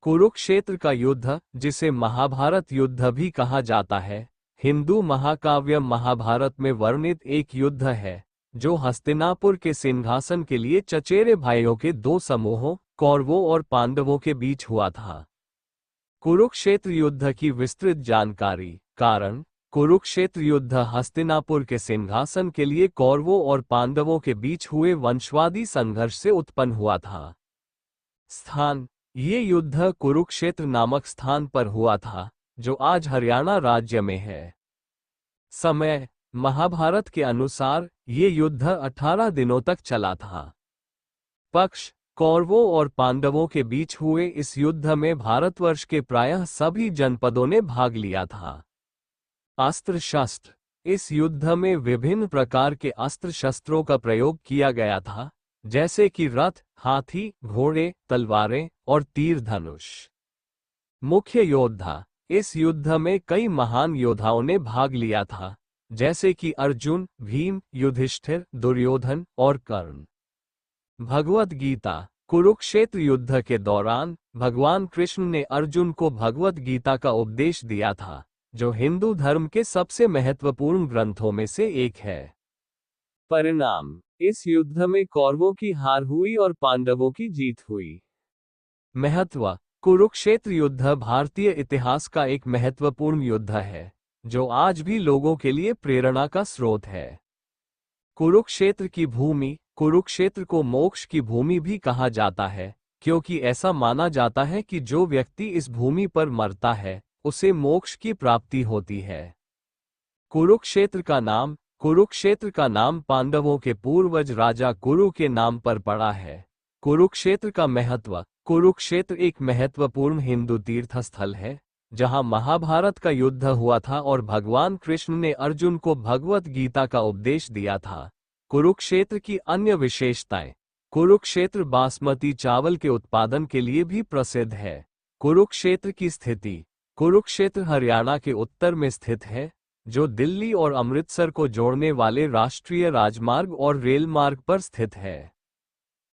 कुरुक्षेत्र का युद्ध, जिसे महाभारत युद्ध भी कहा जाता है, हिंदू महाकाव्य महाभारत में वर्णित एक युद्ध है जो हस्तिनापुर के सिंहासन के लिए चचेरे भाइयों के दो समूहों, कौरवों और पांडवों के बीच हुआ था। कुरुक्षेत्र युद्ध की विस्तृत जानकारी। कारण: कुरुक्षेत्र युद्ध हस्तिनापुर के सिंहासन के लिए कौरवों और पांडवों के बीच हुए वंशवादी संघर्ष से उत्पन्न हुआ था। स्थान: ये युद्ध कुरुक्षेत्र नामक स्थान पर हुआ था, जो आज हरियाणा राज्य में है। समय: महाभारत के अनुसार ये युद्ध 18 दिनों तक चला था। पक्ष: कौरवों और पांडवों के बीच हुए इस युद्ध में भारतवर्ष के प्रायः सभी जनपदों ने भाग लिया था। अस्त्र शस्त्र: इस युद्ध में विभिन्न प्रकार के अस्त्र शस्त्रों का प्रयोग किया गया था, जैसे कि रथ, हाथी, घोड़े, तलवारें और तीर धनुष। मुख्य योद्धा: इस युद्ध में कई महान योद्धाओं ने भाग लिया था, जैसे कि अर्जुन, भीम, युधिष्ठिर, दुर्योधन और कर्ण। भगवद गीता: कुरुक्षेत्र युद्ध के दौरान भगवान कृष्ण ने अर्जुन को भगवद गीता का उपदेश दिया था, जो हिंदू धर्म के सबसे महत्वपूर्ण ग्रंथों में से एक है। परिणाम: इस युद्ध में कौरवों की हार हुई और पांडवों की जीत हुई। महत्व: कुरुक्षेत्र युद्ध भारतीय इतिहास का एक महत्वपूर्ण युद्ध है, जो आज भी लोगों के लिए प्रेरणा का स्रोत है। कुरुक्षेत्र की भूमि: कुरुक्षेत्र को मोक्ष की भूमि भी कहा जाता है, क्योंकि ऐसा माना जाता है कि जो व्यक्ति इस भूमि पर मरता है, उसे मोक्ष की प्राप्ति होती है। कुरुक्षेत्र का नाम पांडवों के पूर्वज राजा कुरु के नाम पर पड़ा है। कुरुक्षेत्र का महत्व: कुरुक्षेत्र एक महत्वपूर्ण हिंदू तीर्थ स्थल है, जहां महाभारत का युद्ध हुआ था और भगवान कृष्ण ने अर्जुन को भगवद गीता का उपदेश दिया था। कुरुक्षेत्र की अन्य विशेषताएं: कुरुक्षेत्र बासमती चावल के उत्पादन के लिए भी प्रसिद्ध है। कुरुक्षेत्र की स्थिति: कुरुक्षेत्र हरियाणा के उत्तर में स्थित है, जो दिल्ली और अमृतसर को जोड़ने वाले राष्ट्रीय राजमार्ग और रेल मार्ग पर स्थित है।